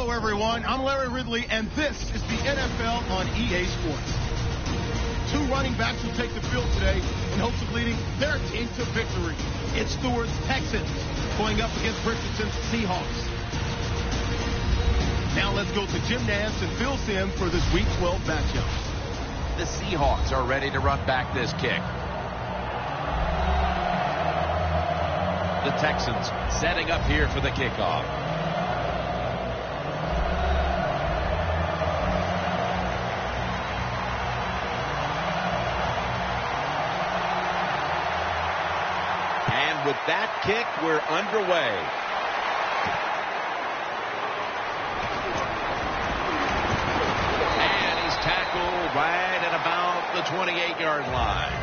Hello, everyone. I'm Larry Ridley, and this is the NFL on EA Sports. Two running backs will take the field today in hopes of leading their team to victory. It's Stewart's Texans going up against Richardson's Seahawks. Now let's go to Jim Nance and Phil Sim for this Week 12 matchup. The Seahawks are ready to run back this kick. The Texans setting up here for the kickoff. And with that kick, we're underway. And he's tackled right at about the 28-yard line.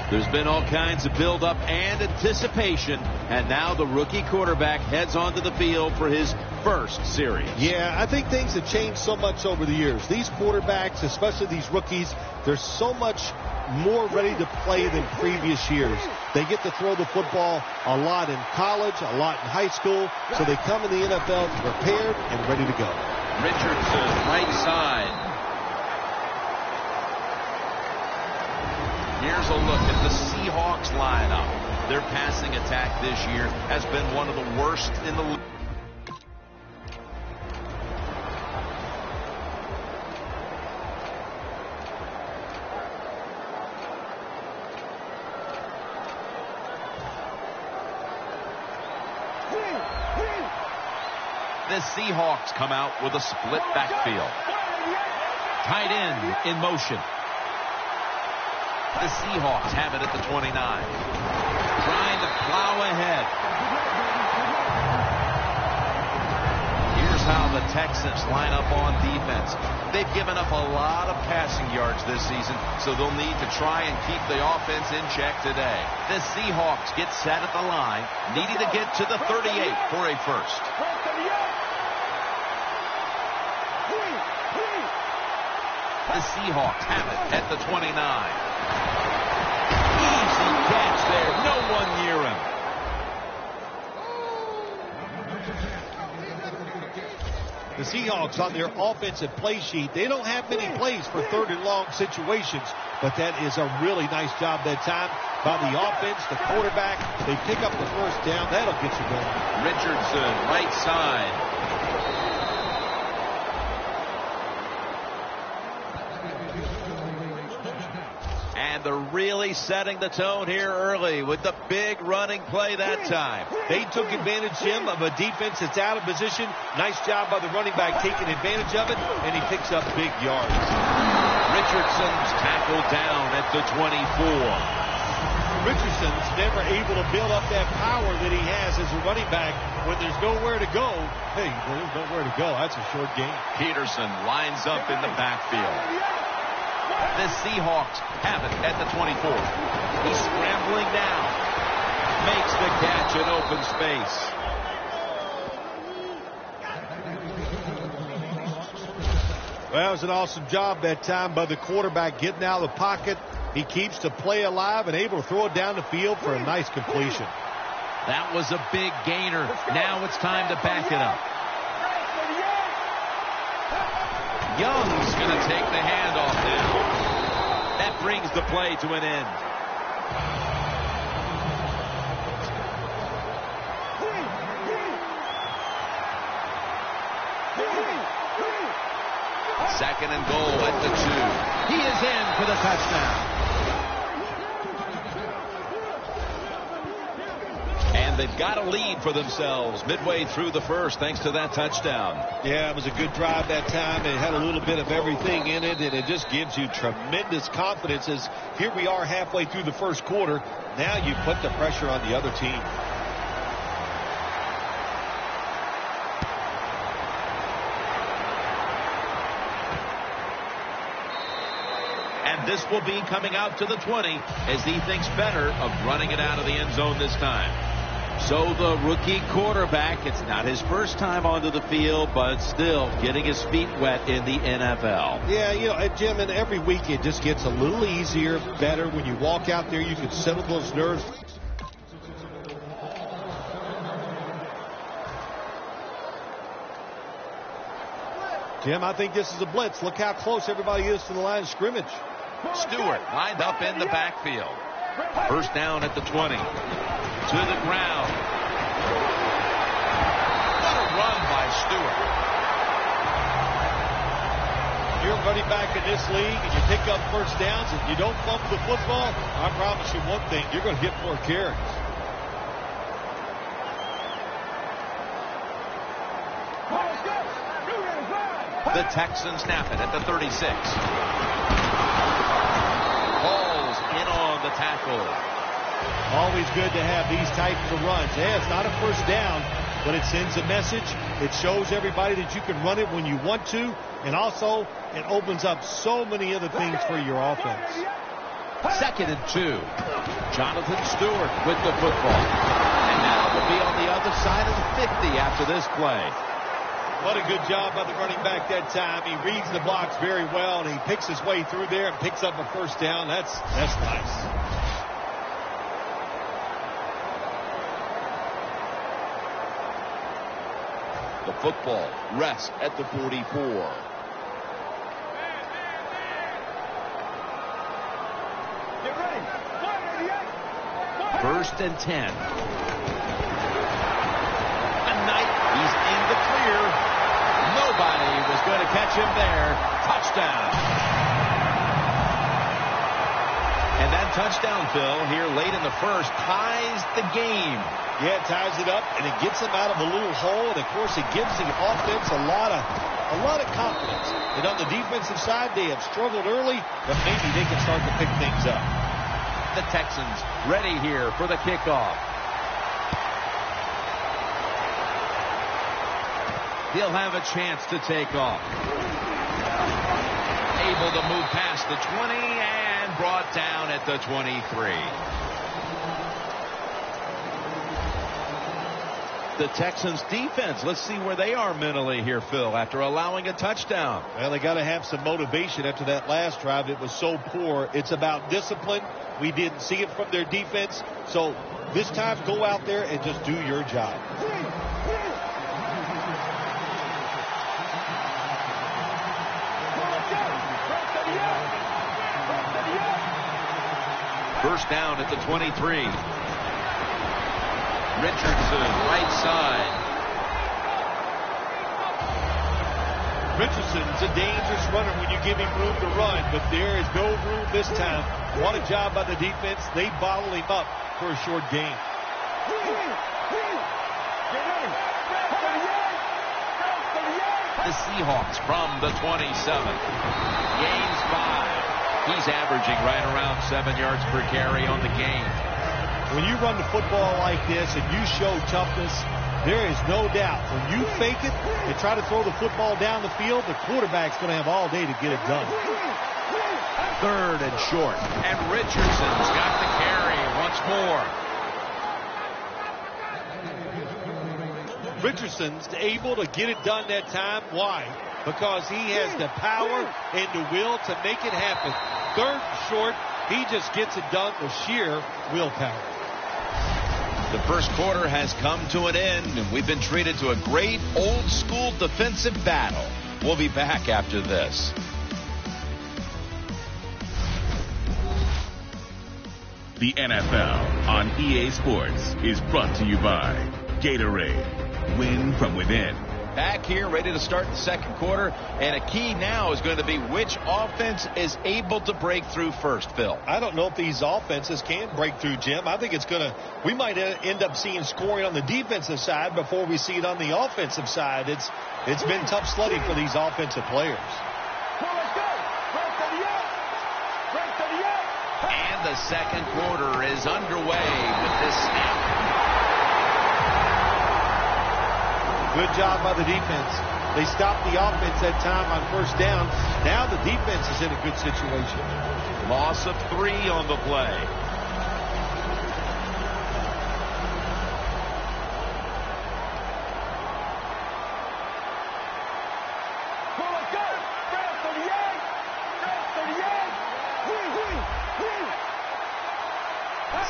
There's been all kinds of build-up and anticipation, and now the rookie quarterback heads onto the field for his first series. Yeah, I think things have changed so much over the years. These quarterbacks, especially these rookies, they're so much more ready to play than previous years. They get to throw the football a lot in college, a lot in high school, so they come in the NFL prepared and ready to go. Richardson, right side. Here's a look at the Seahawks lineup. Their passing attack this year has been one of the worst in the league. The Seahawks come out with a split backfield. Tight end in motion. The Seahawks have it at the 29. Trying to plow ahead. Here's how the Texans line up on defense. They've given up a lot of passing yards this season, so they'll need to try and keep the offense in check today. The Seahawks get set at the line, needing to get to the 38 for a first. The Seahawks have it at the 29. Easy catch there. No one near him. The Seahawks on their offensive play sheet, they don't have many plays for third and long situations, but that is a really nice job that time by the offense, the quarterback. They pick up the first down. That'll get you going. Richardson, right side. And they're really setting the tone here early with the big running play that time. They took advantage, Jim, of a defense that's out of position. Nice job by the running back taking advantage of it, and he picks up big yards. Richardson's tackled down at the 24. Richardson's never able to build up that power that he has as a running back. When there's nowhere to go, hey, there's nowhere to go. That's a short game. Peterson lines up in the backfield. The Seahawks have it at the 24. He's scrambling down. Makes the catch in open space. Well, it was an awesome job that time by the quarterback getting out of the pocket. He keeps the play alive and able to throw it down the field for a nice completion. That was a big gainer. Now it's time to back it up. Young's going to take the handoff now. That brings the play to an end. Second and goal at the 2. He is in for the touchdown. And they've got a lead for themselves midway through the first thanks to that touchdown. Yeah, it was a good drive that time. It had a little bit of everything in it, and it just gives you tremendous confidence as here we are halfway through the first quarter. Now you put the pressure on the other team. And this will be coming out to the 20 as he thinks better of running it out of the end zone this time. So the rookie quarterback, it's not his first time onto the field, but still getting his feet wet in the NFL. Yeah, you know, Jim, and every week it just gets a little easier, better. When you walk out there, you can settle those nerves. Jim, I think this is a blitz. Look how close everybody is to the line of scrimmage. Stewart lined up in the backfield. First down at the 20. To the ground. What a run by Stewart. You're running back in this league and you pick up first downs and you don't fumble the football, I promise you one thing, you're going to get more carries. The Texans snap it at the 36. Balls in on the tackle. Always good to have these types of runs. Yeah, it's not a first down, but it sends a message. It shows everybody that you can run it when you want to, and also it opens up so many other things for your offense. 2nd and 2. Jonathan Stewart with the football. And now will be on the other side of the 50 after this play. What a good job by the running back that time. He reads the blocks very well, and he picks his way through there and picks up a first down. That's nice. The football rests at the 44. First and 10. He's in the clear. Nobody was going to catch him there. Touchdown. And that touchdown, Phil, here late in the first, ties the game. Yeah, it ties it up, and it gets them out of a little hole. And, of course, it gives the offense a lot of confidence. And on the defensive side, they have struggled early, but maybe they can start to pick things up. The Texans ready here for the kickoff. He'll have a chance to take off. Able to move past the 20 and brought down at the 23. The Texans defense, let's see where they are mentally here, Phil, after allowing a touchdown. Well, they got to have some motivation after that last drive. It was so poor. It's about discipline. We didn't see it from their defense. So this time, go out there and just do your job. First down at the 23. Richardson, right side. Richardson's a dangerous runner when you give him room to run, but there is no room this time. What a job by the defense. They bottle him up for a short gain. The Seahawks from the 27. Gains 5. He's averaging right around 7 yards per carry on the game. When you run the football like this and you show toughness, there is no doubt. When you fake it and try to throw the football down the field, the quarterback's going to have all day to get it done. 3rd and short. And Richardson's got the carry once more. Richardson's able to get it done that time. Why? Because he has the power and the will to make it happen. 3rd and short, he just gets it done with sheer willpower. The first quarter has come to an end, and we've been treated to a great old-school defensive battle. We'll be back after this. The NFL on EA Sports is brought to you by Gatorade. Win from within. Back here, ready to start the second quarter, and a key now is going to be which offense is able to break through first, Phil. I don't know if these offenses can break through, Jim. I think we might end up seeing scoring on the defensive side before we see it on the offensive side. It's been tough sledding for these offensive players. And the second quarter is underway with this snap. Good job by the defense. They stopped the offense that time on first down. Now the defense is in a good situation. Loss of 3 on the play.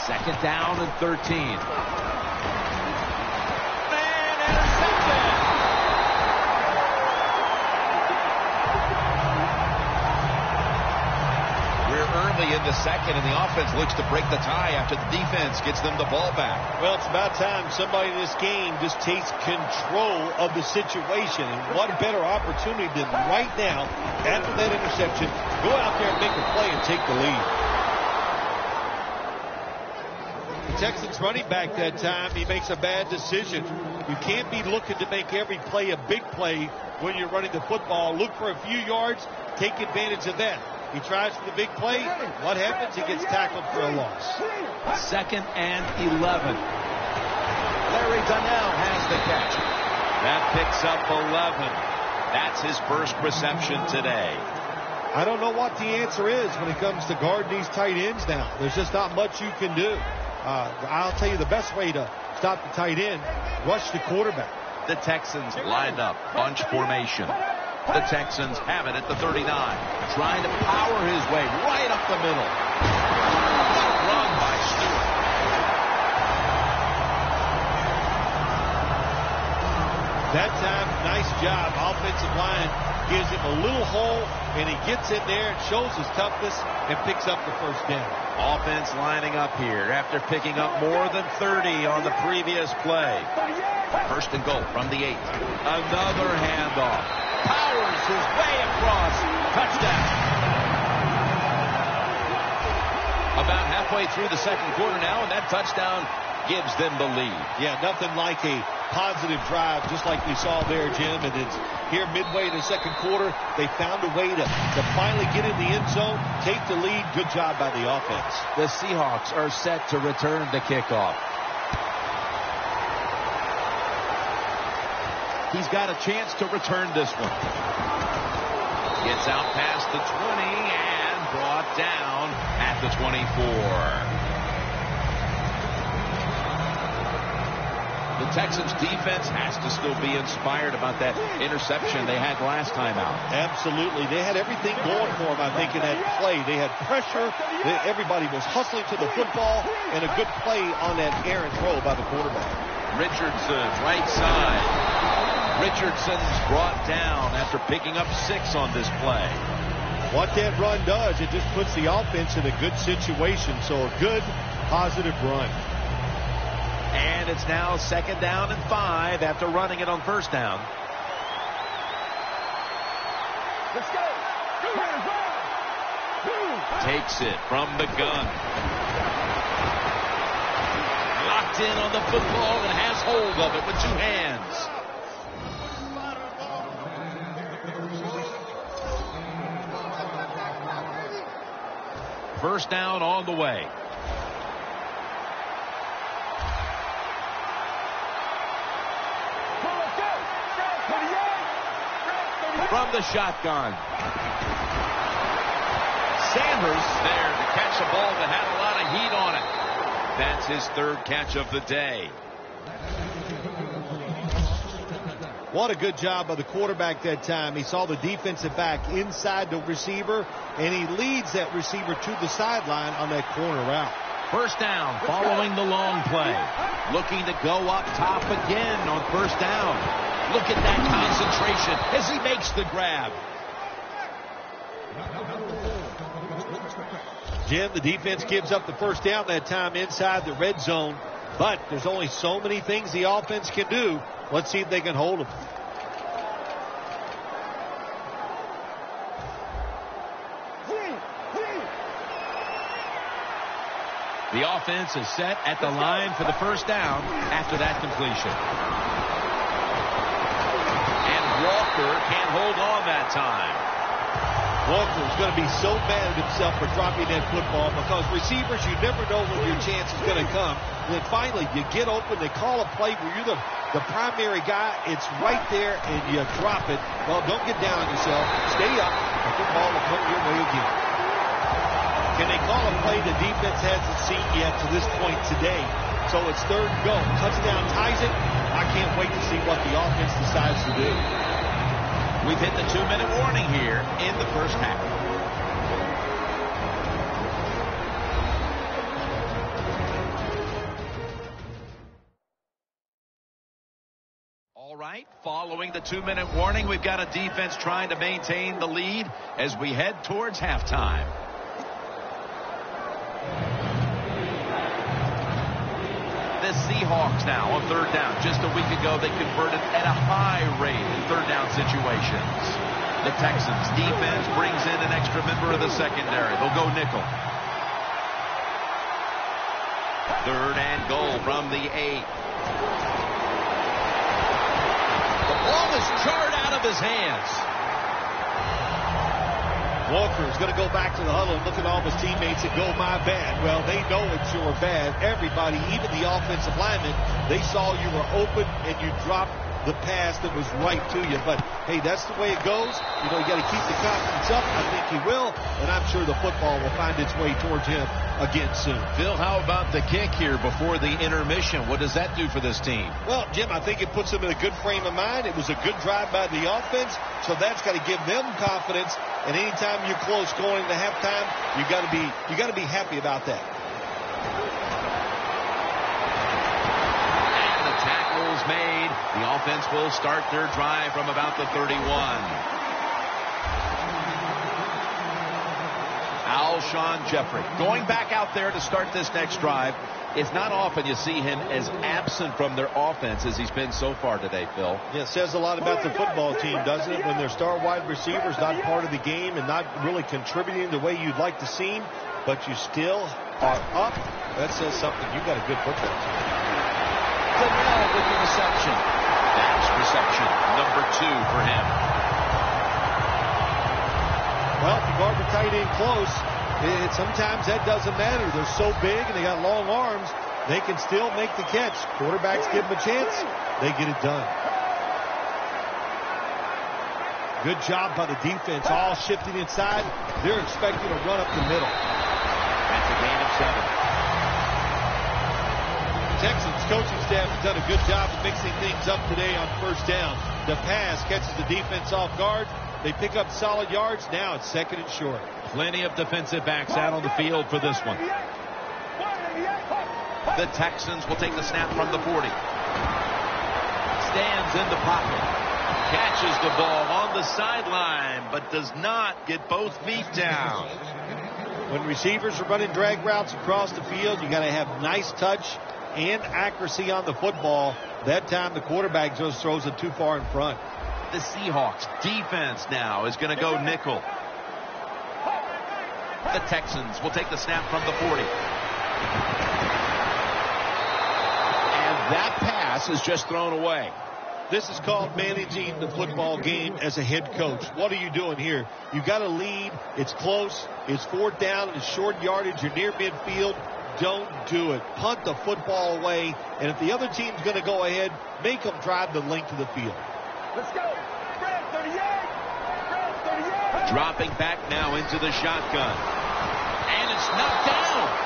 Second down and 13. early in the second, and the offense looks to break the tie after the defense gets them the ball back. Well, it's about time somebody in this game just takes control of the situation. And what better opportunity than right now, after that interception, go out there and make a play and take the lead. The Texans running back that time, he makes a bad decision. You can't be looking to make every play a big play when you're running the football. Look for a few yards, take advantage of that. He tries for the big play. What happens? He gets tackled for a loss. 2nd and 11. Larry Donnell has the catch. That picks up 11. That's his first reception today. I don't know what the answer is when it comes to guarding these tight ends now. There's just not much you can do. I'll tell you the best way to stop the tight end, rush the quarterback. The Texans lined up, bunch formation. The Texans have it at the 39. Trying to power his way right up the middle. Run by Stewart. That time, nice job. Offensive line gives him a little hole, and he gets in there and shows his toughness and picks up the first down. Offense lining up here after picking up more than 30 on the previous play. 1st and goal from the 8. Another handoff. Powers his way across. Touchdown. About halfway through the second quarter now, and that touchdown gives them the lead. Yeah, nothing like a positive drive, just like we saw there, Jim. And it's here midway in the second quarter, they found a way to finally get in the end zone, take the lead. Good job by the offense. The Seahawks are set to return the kickoff. He's got a chance to return this one. Gets out past the 20 and brought down at the 24. The Texans defense has to still be inspired about that interception they had last time out. Absolutely. They had everything going for them, I think, in that play. They had pressure. Everybody was hustling to the football, and a good play on that errant throw by the quarterback. Richardson, right side. Richardson's brought down after picking up 6 on this play. What that run does, it just puts the offense in a good situation. So a good, positive run. And it's now 2nd down and 5 after running it on 1st down. Let's go. Takes it from the gun. Locked in on the football and has hold of it with 2 hands. First down on the way. From the shotgun. Sanders there to catch a ball that had a lot of heat on it. That's his 3rd catch of the day. What a good job by the quarterback that time. He saw the defensive back inside the receiver, and he leads that receiver to the sideline on that corner route. First down following the long play. Looking to go up top again on 1st down. Look at that concentration as he makes the grab. Jim, the defense gives up the first down that time inside the red zone, but there's only so many things the offense can do. Let's see if they can hold them. The offense is set at the line for the first down after that completion. And Walker can't hold on that time. Walker's going to be so mad at himself for dropping that football because receivers, you never know when your chance is going to come. And then finally, you get open, they call a play where you're the primary guy. It's right there, and you drop it. Well, don't get down on yourself. Stay up. The football will come your way again. Can they call a play the defense hasn't seen yet to this point today? So it's 3rd and go. Touchdown ties it. I can't wait to see what the offense decides to do. We've hit the 2-minute warning here in the first half. All right, following the 2-minute warning, we've got a defense trying to maintain the lead as we head towards halftime. The Seahawks now on third down. Just a week ago, they converted at a high rate in third down situations. The Texans defense brings in an extra member of the secondary. They'll go nickel. Third and goal from the 8. The ball is jarred out of his hands. Walker is going to go back to the huddle and look at all his teammates and go, my bad. Well, they know it's your bad. Everybody, even the offensive linemen, they saw you were open and you dropped the pass that was right to you. But, hey, that's the way it goes. You know, you got to keep the confidence up. I think he will, and I'm sure the football will find its way towards him again soon. Phil, how about the kick here before the intermission? What does that do for this team? Well, Jim, I think it puts them in a good frame of mind. It was a good drive by the offense, so that's got to give them confidence. And anytime you're close going into halftime, you got to be happy about that. And the tackle's made. The offense will start their drive from about the 31. Alshon Jeffrey going back out there to start this next drive. It's not often you see him as absent from their offense as he's been so far today, Phil. Yeah, it says a lot about the football team, doesn't it? When their star wide receivers not part of the game and not really contributing the way you'd like to see, but you still are up. That says something. You've got a good football team. Donnell with the reception. That's reception number 2 for him. Well, if you guard the tight end close, sometimes that doesn't matter. They're so big and they got long arms, they can still make the catch. Quarterbacks give them a chance, they get it done. Good job by the defense, all shifting inside. They're expecting to run up the middle. That's a gain of 7. Texans coaching staff has done a good job of mixing things up today on first down. The pass catches the defense off guard. They pick up solid yards. Now it's second and short. Plenty of defensive backs out on the field for this one. The Texans will take the snap from the 40. Stands in the pocket. Catches the ball on the sideline, but does not get both feet down. When receivers are running drag routes across the field, you got to have nice touch and accuracy on the football. That time the quarterback just throws it too far in front. The Seahawks defense now is going to go nickel. The Texans will take the snap from the 40. And that pass is just thrown away. This is called managing the football game as a head coach. What are you doing here? You got to lead. It's close. It's fourth down. It's short yardage. You're near midfield. Don't do it. Punt the football away. And if the other team's going to go ahead, make them drive the length of the field. Let's go. Brad, 38. Brad, 38. Dropping back now into the shotgun. And it's knocked down.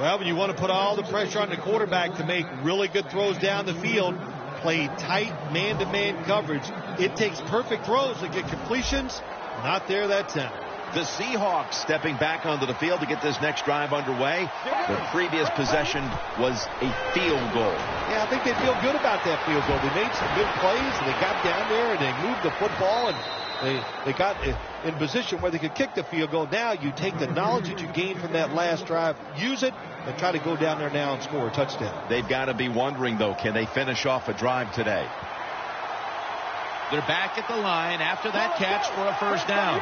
Well, when you want to put all the pressure on the quarterback to make really good throws down the field, play tight man-to-man coverage, it takes perfect throws to get completions. Not there that time. The Seahawks stepping back onto the field to get this next drive underway. The previous possession was a field goal. Yeah, I think they feel good about that field goal. They made some good plays, and they got down there, and they moved the football, and they got in position where they could kick the field goal. Now you take the knowledge that you gained from that last drive, use it, and try to go down there now and score a touchdown. They've got to be wondering, though, can they finish off a drive today? They're back at the line after that catch for a first down.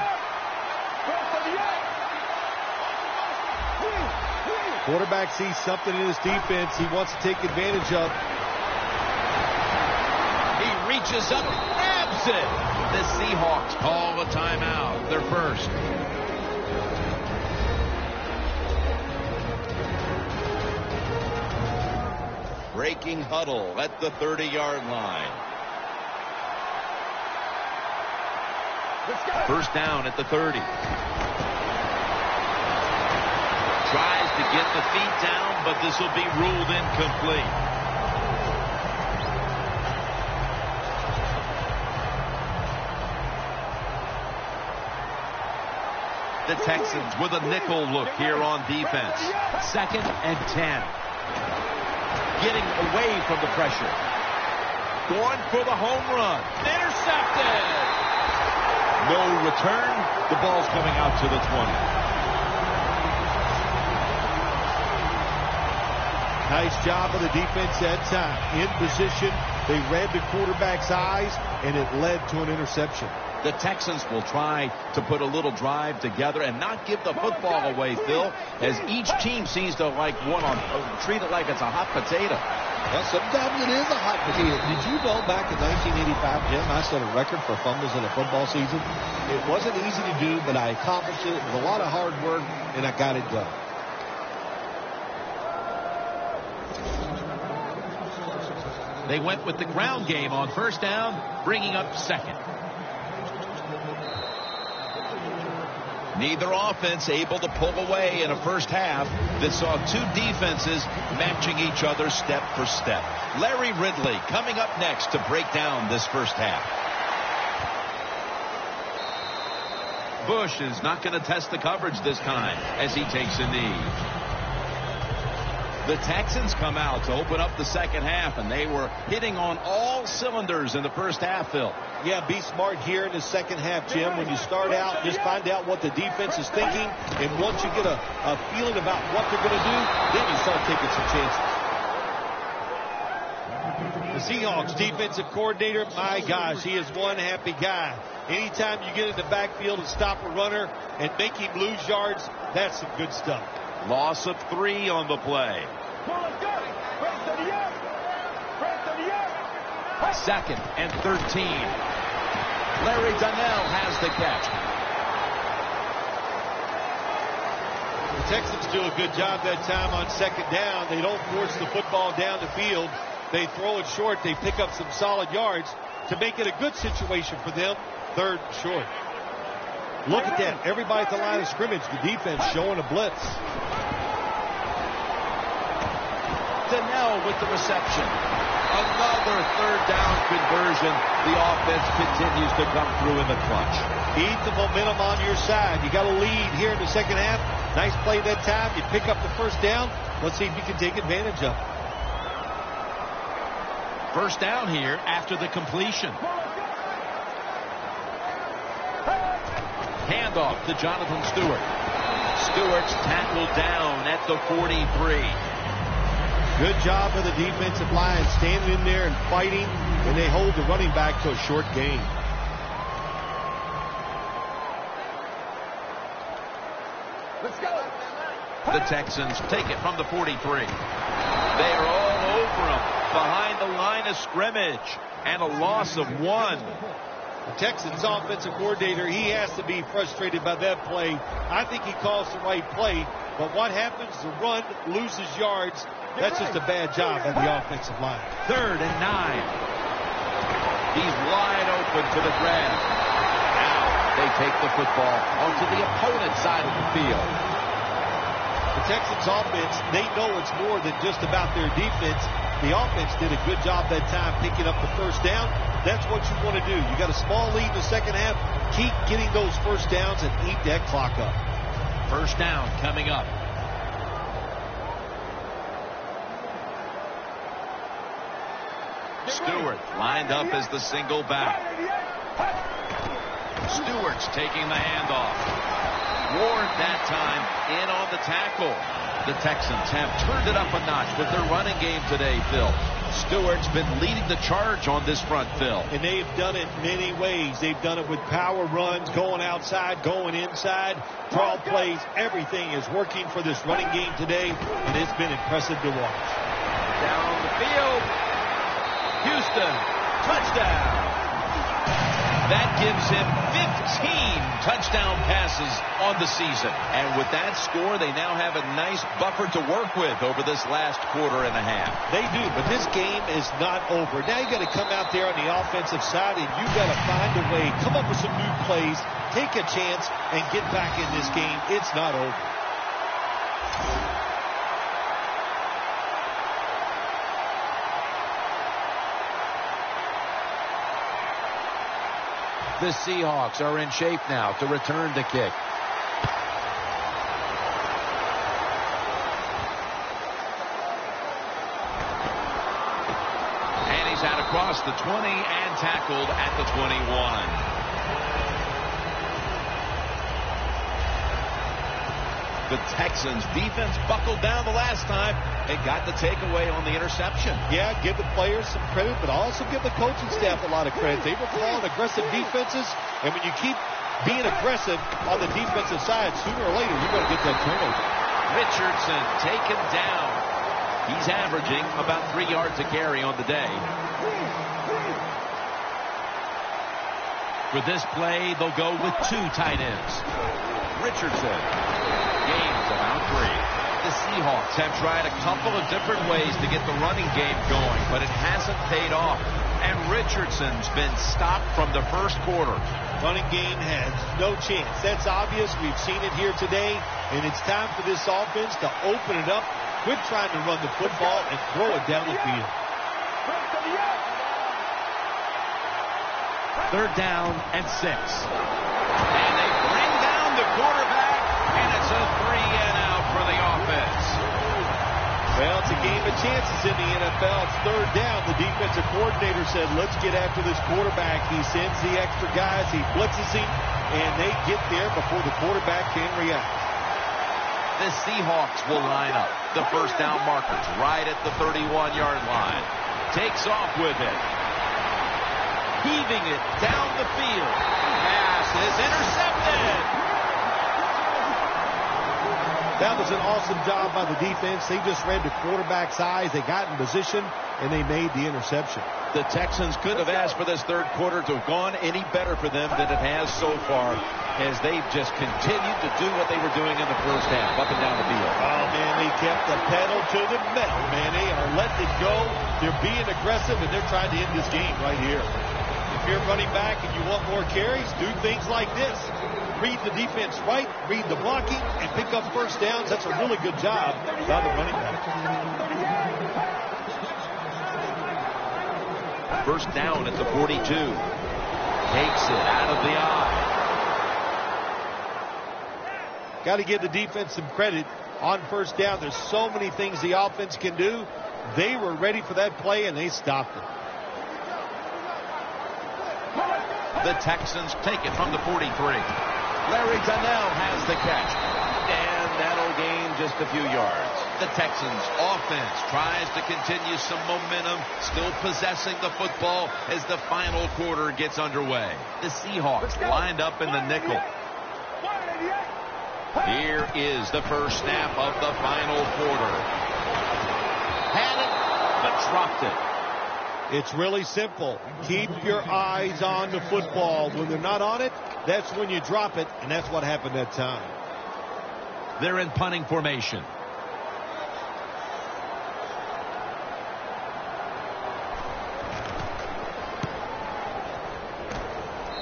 Quarterback sees something in his defense he wants to take advantage of. He reaches up, grabs it. The Seahawks call a timeout. They're first. Breaking huddle at the 30-yard line. First down at the 30. Tries to get the feet down, but this will be ruled incomplete. The Texans with a nickel look here on defense. 2nd and 10. Getting away from the pressure. Going for the home run. Intercepted. No return. The ball's coming out to the 20. Nice job of the defense that time. In position, they read the quarterback's eyes, and it led to an interception. The Texans will try to put a little drive together and not give the football away, Phil, as each team seems to treat it like it's a hot potato. Well, sometimes it is a hot potato. Did you know back in 1985, Jim, I set a record for fumbles in a football season? It wasn't easy to do, but I accomplished it. It was a lot of hard work, and I got it done. They went with the ground game on first down, bringing up second. Neither offense able to pull away in a first half that saw two defenses matching each other step for step. Larry Ridley coming up next to break down this first half. Bush is not going to test the coverage this time as he takes a knee. The Texans come out to open up the second half, and they were hitting on all cylinders in the first half, Phil. Yeah, be smart here in the second half, Jim. When you start out, just find out what the defense is thinking, and once you get a feeling about what they're going to do, then you start taking some chances. The Seahawks defensive coordinator, my gosh, he is one happy guy. Anytime you get in the backfield and stop a runner and make him lose yards, that's some good stuff. Loss of 3 on the play. Second and 13. Larry Donnell has the catch. The Texans do a good job that time on second down. They don't force the football down the field. They throw it short. They pick up some solid yards to make it a good situation for them. Third and short. Look at that. Everybody at the line of scrimmage. The defense showing a blitz. Donnell with the reception. Another third down conversion. The offense continues to come through in the clutch. Keep the momentum on your side. You got a lead here in the second half. Nice play that time. You pick up the first down. Let's see if you can take advantage of it. First down here after the completion. Handoff to Jonathan Stewart. Stewart's tackled down at the 43. Good job of the defensive line standing in there and fighting, and they hold the running back to a short gain. Let's go. The Texans take it from the 43. They are all over him behind the line of scrimmage, and a loss of 1. The Texans offensive coordinator, he has to be frustrated by that play. I think he calls the right play, but what happens? The run loses yards. That's just a bad job by the offensive line. Third and 9. He's wide open to the grab. Now they take the football onto the opponent's side of the field. The Texans offense, they know it's more than just about their defense. The offense did a good job that time picking up the first down. That's what you want to do. You got a small lead in the second half. Keep getting those first downs and eat that clock up. First down coming up. Stewart lined up as the single back. Stewart's taking the handoff. Ward that time in on the tackle. The Texans have turned it up a notch with their running game today, Phil. Stewart's been leading the charge on this front, Phil. And they've done it many ways. They've done it with power runs, going outside, going inside, draw plays. Everything is working for this running game today, and it's been impressive to watch. Down the field. Houston, touchdown. That gives him 15 touchdown passes on the season. And with that score, they now have a nice buffer to work with over this last quarter and a half. They do, but this game is not over. Now you got to come out there on the offensive side, and you got to find a way, come up with some new plays, take a chance, and get back in this game. It's not over. The Seahawks are in shape now to return the kick. And he's out across the 20 and tackled at the 21. The Texans defense buckled down the last time and got the takeaway on the interception. Yeah, give the players some credit, but also give the coaching staff a lot of credit. They were calling aggressive defenses, and when you keep being aggressive on the defensive side, sooner or later you're going to get that turnover. Richardson taken down. He's averaging about 3 yards a carry on the day. For this play, they'll go with 2 tight ends. Richardson. Gains about 3. The Seahawks have tried a couple of different ways to get the running game going, but it hasn't paid off. And Richardson's been stopped from the first quarter. Running game has no chance. That's obvious. We've seen it here today. And it's time for this offense to open it up, quit trying to run the football, and throw it down the field. 3rd down and 6. And they bring down the quarterback, and it's a 3-and-out for the offense. Well, it's a game of chances in the NFL. It's 3rd down. The defensive coordinator said, let's get after this quarterback. He sends the extra guys. He blitzes him, and they get there before the quarterback can react. The Seahawks will line up. The first down markers right at the 31-yard line. Takes off with it. Heaving it down the field. Pass is intercepted. That was an awesome job by the defense. They just read the quarterback's eyes. They got in position, and they made the interception. The Texans couldn't have asked for this 3rd quarter to have gone any better for them than it has so far, as they've just continued to do what they were doing in the first half, up and down the field. Oh, man, they kept the pedal to the metal, man. They are letting it go. They're being aggressive, and they're trying to end this game right here. If you're running back and you want more carries, do things like this. Read the defense right, read the blocking, and pick up first downs. That's a really good job by the running back. First down at the 42. Takes it out of the eye. Got to give the defense some credit on first down. There's so many things the offense can do. They were ready for that play, and they stopped it. The Texans take it from the 43. Larry Donnell has the catch, and that'll gain just a few yards. The Texans offense tries to continue some momentum, still possessing the football as the final quarter gets underway. The Seahawks lined up in the nickel. Here is the first snap of the final quarter. Had it, but dropped it. It's really simple. Keep your eyes on the football. When they're not on it, that's when you drop it, and that's what happened that time. They're in punting formation.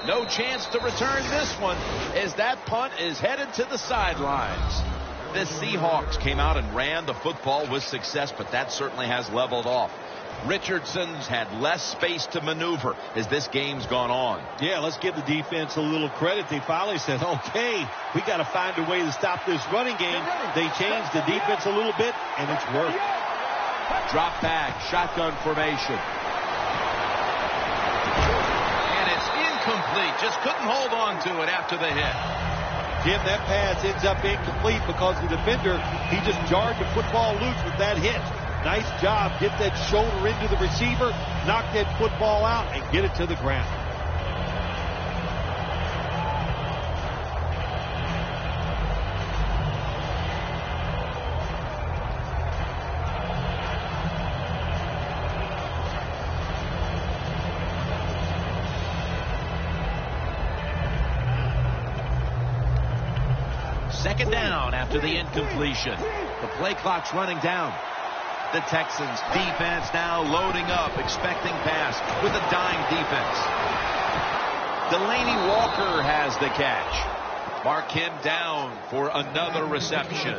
No chance to return this one as that punt is headed to the sidelines. The Seahawks came out and ran the football with success, but that certainly has leveled off. Richardson's had less space to maneuver as this game's gone on. Yeah, let's give the defense a little credit. They finally said, okay, we got to find a way to stop this running game. They changed the defense a little bit, and it's worked. Drop back, shotgun formation. And it's incomplete. Just couldn't hold on to it after the hit. Jim, that pass ends up incomplete because the defender, he just jarred the football loose with that hit. Nice job. Get that shoulder into the receiver, knock that football out, and get it to the ground. Second down after the incompletion. The play clock's running down. The Texans defense now loading up, expecting pass with a dime defense. Delaney Walker has the catch. Mark him down for another reception.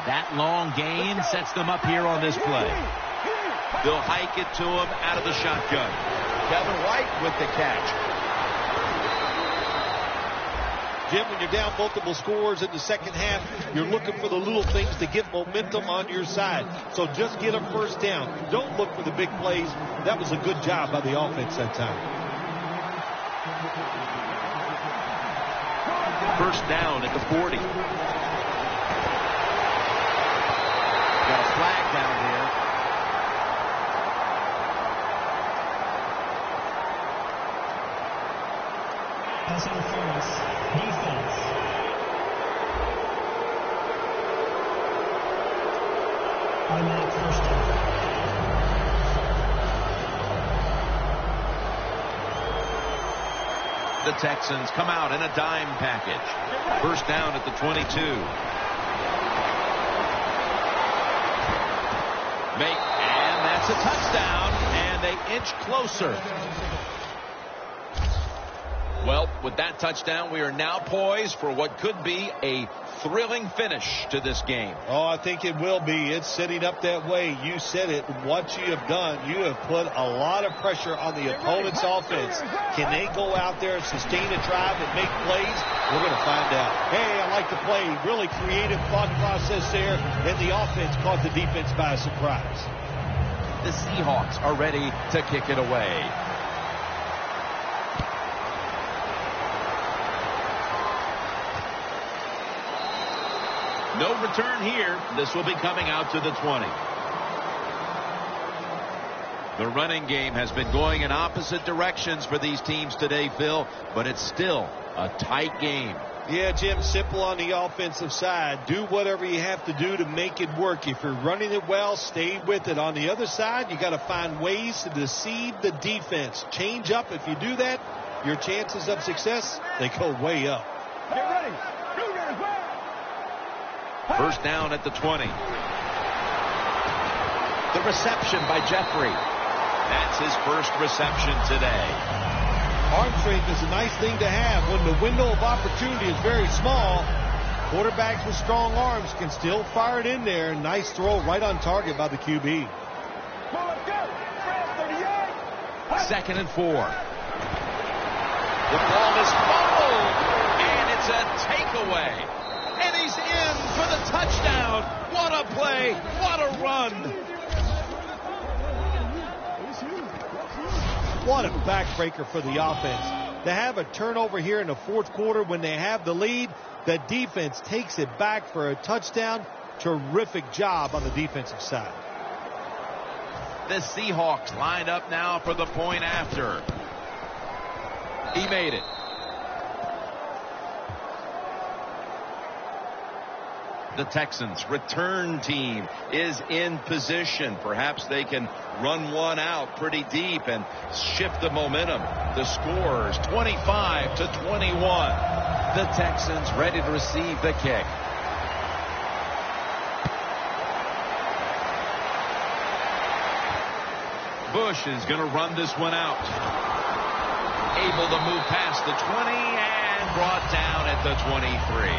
That long gain sets them up here on this play. They'll hike it to him out of the shotgun. Kevin White with the catch. Jim, when you're down multiple scores in the second half, you're looking for the little things to get momentum on your side. So just get a first down. Don't look for the big plays. That was a good job by the offense that time. First down at the 40. Got a flag down here. Pass interference. Defense. Automatic first down. The Texans come out in a dime package. First down at the 22. And that's a touchdown, and they inch closer. Well, with that touchdown, we are now poised for what could be a thrilling finish to this game. Oh, I think it will be. It's setting up that way. You said it. What you have done, you have put a lot of pressure on the opponent's offense. Can they go out there and sustain a drive and make plays? We're going to find out. Hey, I like the play. Really creative thought process there, and the offense caught the defense by surprise. The Seahawks are ready to kick it away. No return here. This will be coming out to the 20. The running game has been going in opposite directions for these teams today, Phil, but it's still a tight game. Yeah, Jim, simple on the offensive side. Do whatever you have to do to make it work. If you're running it well, stay with it. On the other side, you got to find ways to deceive the defense. Change up. If you do that, your chances of success, they go way up. Get ready. First down at the 20. The reception by Jeffrey. That's his first reception today. Arm strength is a nice thing to have. When the window of opportunity is very small, quarterbacks with strong arms can still fire it in there. Nice throw right on target by the QB. Second and 4. The ball is fumbled, and it's a takeaway. And he's in for the touchdown. What a play. What a run. What a backbreaker for the offense. To have a turnover here in the fourth quarter when they have the lead, the defense takes it back for a touchdown. Terrific job on the defensive side. The Seahawks lined up now for the point after. He made it. The Texans' return team is in position. Perhaps they can run one out pretty deep and shift the momentum. The score is 25-21. The Texans ready to receive the kick. Bush is going to run this one out. Able to move past the 20 and brought down at the 23.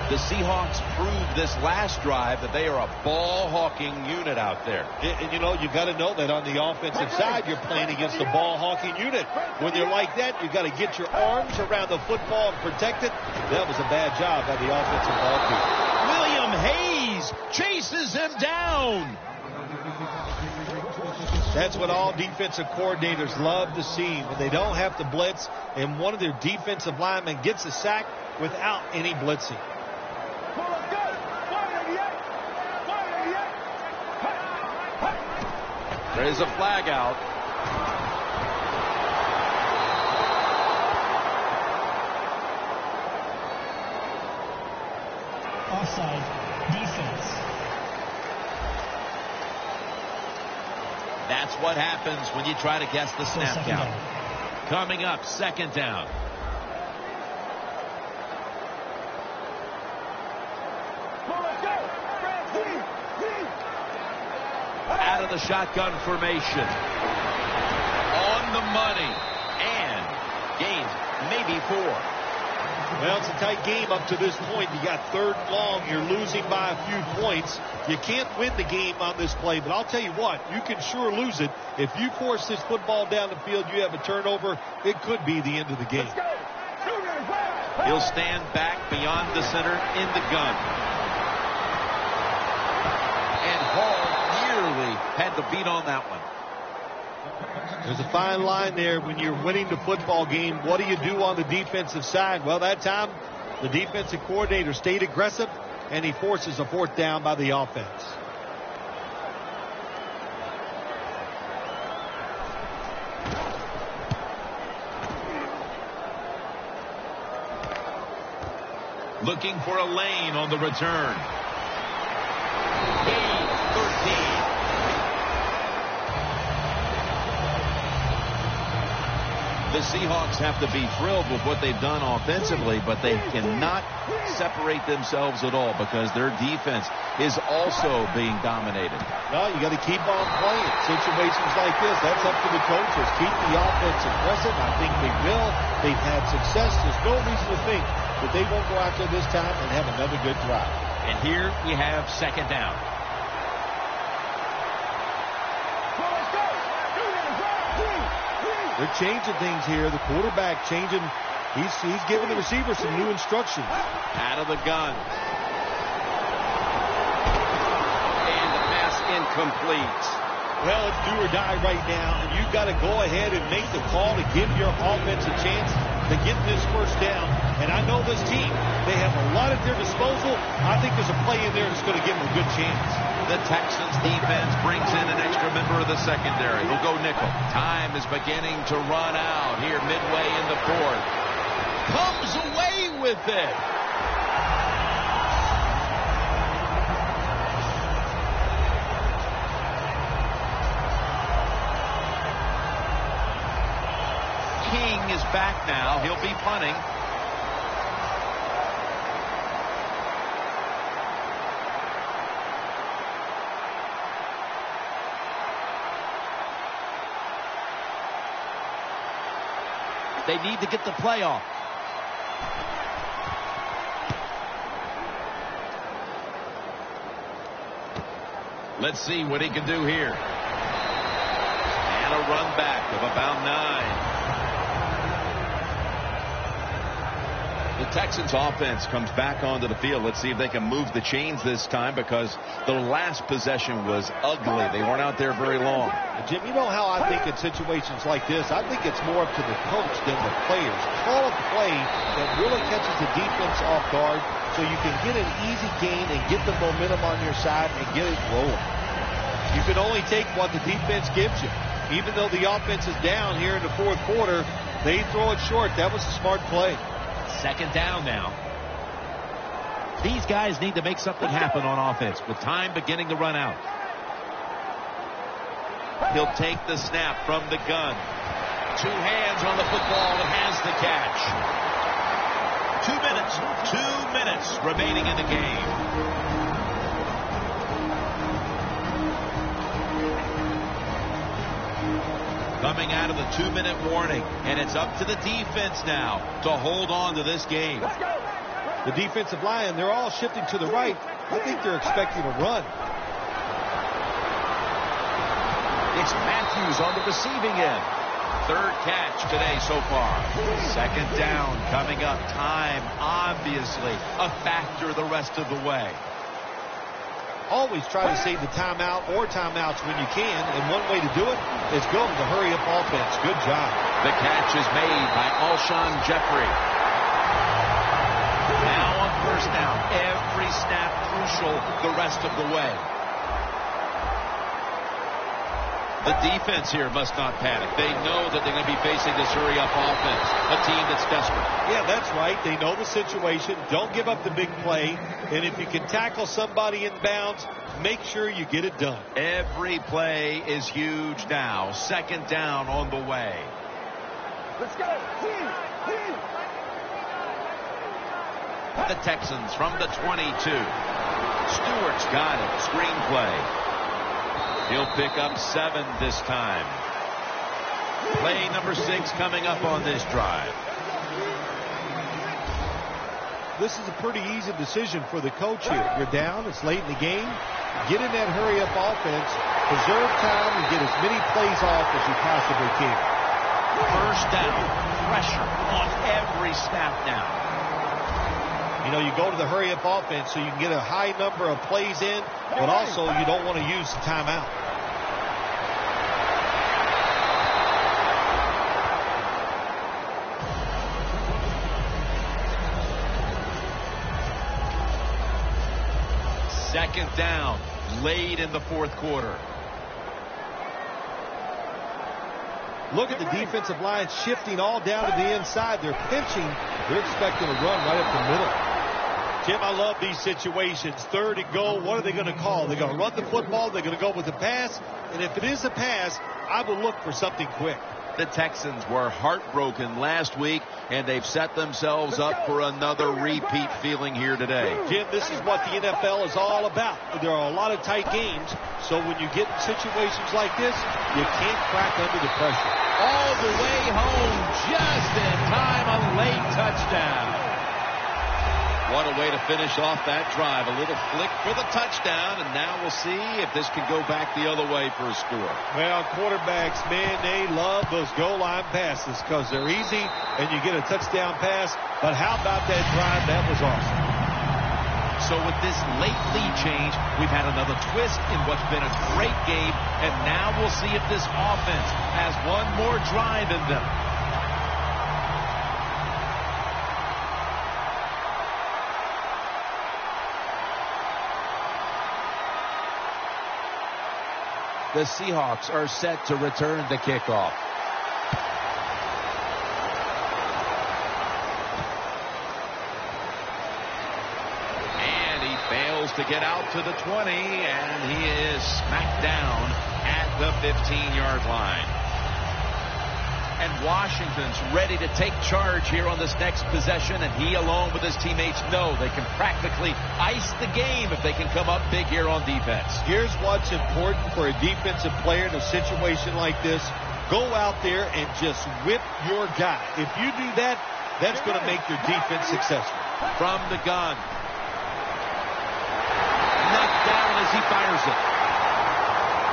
The Seahawks proved this last drive that they are a ball-hawking unit out there. And you know, you got to know that on the offensive side, you're playing against a ball-hawking unit. When you're like that, you got to get your arms around the football and protect it. That was a bad job by the offensive ball team. William Hayes chases him down. That's what all defensive coordinators love to see, when they don't have to blitz and one of their defensive linemen gets a sack without any blitzing. There is a flag out. Offside. Defense. That's what happens when you try to guess the snap Second count. down. Coming up, second down. Out of the shotgun formation. On the money. And gains maybe 4. Well, it's a tight game up to this point. You got third and long. You're losing by a few points. You can't win the game on this play, but I'll tell you what, you can sure lose it. If you force this football down the field, you have a turnover, it could be the end of the game. He'll stand back beyond the center in the gun. And Hall nearly had the beat on that one. There's a fine line there when you're winning the football game. What do you do on the defensive side? Well, that time the defensive coordinator stayed aggressive, and he forces a 4th down by the offense. Looking for a lane on the return. Gain 13. The Seahawks have to be thrilled with what they've done offensively, but they cannot separate themselves at all because their defense is also being dominated. No, you got to keep on playing. Situations like this, that's up to the coaches. Keep the offense aggressive. I think they will. They've had success. There's no reason to think that they won't go out there this time and have another good drive. And here we have 2nd down. They're changing things here. The quarterback changing. He's giving the receiver some new instructions. Out of the gun. And the pass incomplete. Well, it's do or die right now, and you've got to go ahead and make the call to give your offense a chance to get this 1st down. And I know this team, they have a lot at their disposal. I think there's a play in there that's going to give them a good chance. The Texans defense brings in an extra member of the secondary. He'll go nickel. Time is beginning to run out here midway in the 4th. Comes away with it. King is back now. He'll be punting. They need to get the play off. Let's see what he can do here. And a run back of about 9. The Texans offense comes back onto the field. Let's see if they can move the chains this time because the last possession was ugly. They weren't out there very long. Jim, you know how I think in situations like this, I think it's more up to the coach than the players. Call a play that really catches the defense off guard so you can get an easy gain and get the momentum on your side and get it rolling. You can only take what the defense gives you. Even though the offense is down here in the 4th quarter, they throw it short. That was a smart play. 2nd down now. These guys need to make something happen on offense with time beginning to run out. He'll take the snap from the gun. 2 hands on the football and has the catch. 2 minutes remaining in the game. Coming out of the 2-minute warning, and it's up to the defense now to hold on to this game. The defensive line, they're all shifting to the right. I think they're expecting a run. It's Matthews on the receiving end. 3rd catch today so far. 2nd down coming up. Time, obviously, a factor the rest of the way. Always try to save the timeout or timeouts when you can, and one way to do it is go to the hurry-up offense. Good job. The catch is made by Alshon Jeffrey. Now on 1st down. Every snap crucial the rest of the way. The defense here must not panic. They know that they're going to be facing this hurry-up offense, a team that's desperate. Yeah, that's right. They know the situation. Don't give up the big play. And if you can tackle somebody in bounds, make sure you get it done. Every play is huge now. 2nd down on the way. Let's go. The Texans from the 22. Stewart's got it. Screenplay. He'll pick up 7 this time. Play number 6 coming up on this drive. This is a pretty easy decision for the coach here. You're down. It's late in the game. Get in that hurry-up offense. Preserve time and get as many plays off as you possibly can. 1st down. Pressure on every snap now. You know, you go to the hurry-up offense so you can get a high number of plays in, but also you don't want to use the timeout. Second down, late in the fourth quarter. Look at the defensive line shifting all down to the inside. They're pinching. They're expecting a run right up the middle. Tim, I love these situations. Third and goal. What are they going to call? They're going to run the football. They're going to go with the pass. And if it is a pass, I will look for something quick. The Texans were heartbroken last week, and they've set themselves up for another repeat feeling here today. Jim, this is what the NFL is all about. There are a lot of tight games, so when you get in situations like this, you can't crack under the pressure. All the way home, just in time, a late touchdown. What a way to finish off that drive. A little flick for the touchdown, and now we'll see if this can go back the other way for a score. Well, quarterbacks, man, they love those goal line passes because they're easy and you get a touchdown pass. But how about that drive? That was awesome. So with this late lead change, we've had another twist in what's been a great game, and now we'll see if this offense has one more drive in them. The Seahawks are set to return the kickoff. And he fails to get out to the 20, and he is smacked down at the 15-yard line. And Washington's ready to take charge here on this next possession, and he, along with his teammates, know they can practically ice the game if they can come up big here on defense. Here's what's important for a defensive player in a situation like this. Go out there and just whip your guy. If you do that, that's going to make your defense successful. From the gun. Knocked down as he fires it.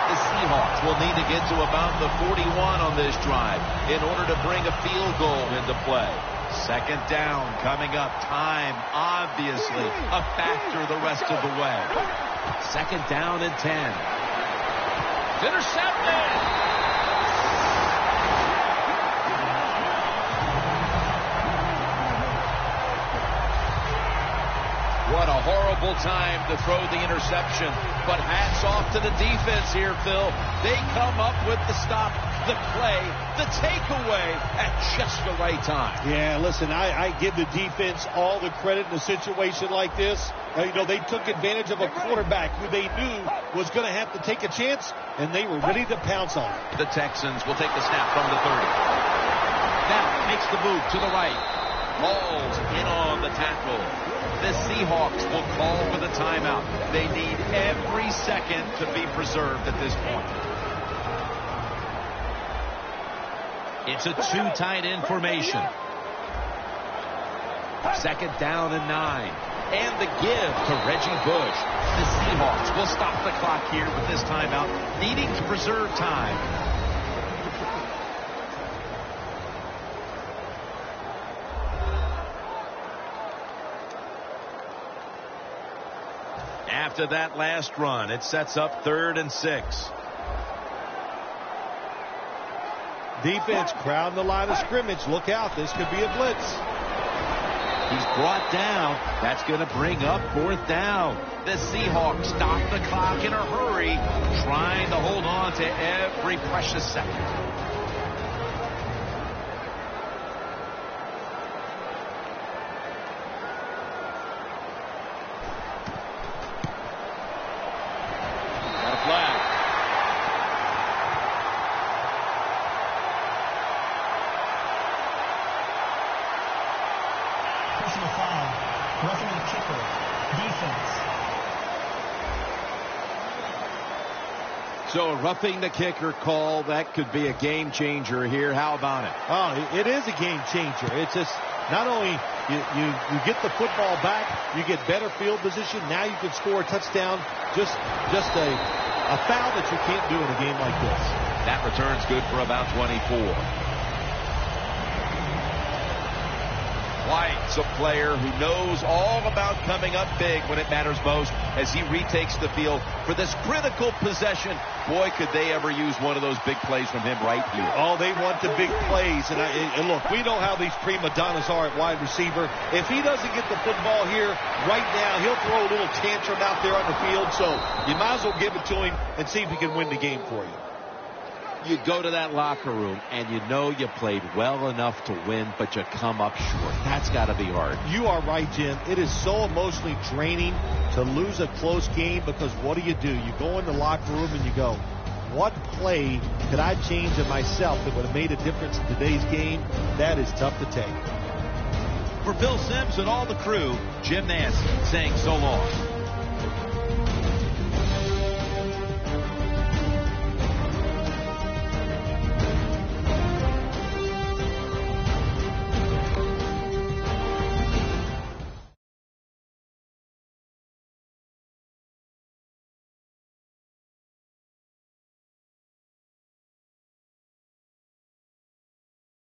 The Seahawks will need to get to about the 41 on this drive in order to bring a field goal into play. Second down coming up. Time, obviously, a factor the rest of the way. Second down and 10. It's intercepted! What a horrible time to throw the interception. But hats off to the defense here, Phil. They come up with the stop, the play, the takeaway at just the right time. Yeah, listen, I give the defense all the credit in a situation like this. They took advantage of a quarterback who they knew was going to have to take a chance, and they were ready to pounce on it. The Texans will take the snap from the 30. Now makes the move to the right. Hauls in on the tackle. The Seahawks will call for the timeout. They need every second to be preserved at this point. It's a two tight end formation. Second down and 9. And the give to Reggie Bush. The Seahawks will stop the clock here with this timeout, needing to preserve time. After that last run, it sets up 3rd and 6. Defense crowding the line of scrimmage. Look out, this could be a blitz. He's brought down. That's going to bring up 4th down. The Seahawks stop the clock in a hurry, trying to hold on to every precious second. So a roughing the kicker call, that could be a game changer here. How about it? Oh, it is a game changer. It's just not only you get the football back, you get better field position. Now you can score a touchdown. Just a foul that you can't do in a game like this. That return's good for about 24. White's a player who knows all about coming up big when it matters most as he retakes the field for this critical possession. Boy, could they ever use one of those big plays from him right here. Oh, they want the big plays. And look, we know how these prima donnas are at wide receiver. If he doesn't get the football here right now, he'll throw a little tantrum out there on the field. So you might as well give it to him and see if he can win the game for you. You go to that locker room and you know you played well enough to win, but you come up short. That's got to be hard. You are right, Jim. It is so emotionally draining to lose a close game because what do? You go in the locker room and you go, what play could I change in myself that would have made a difference in today's game? That is tough to take. For Bill Sims and all the crew, Jim Nance saying so long.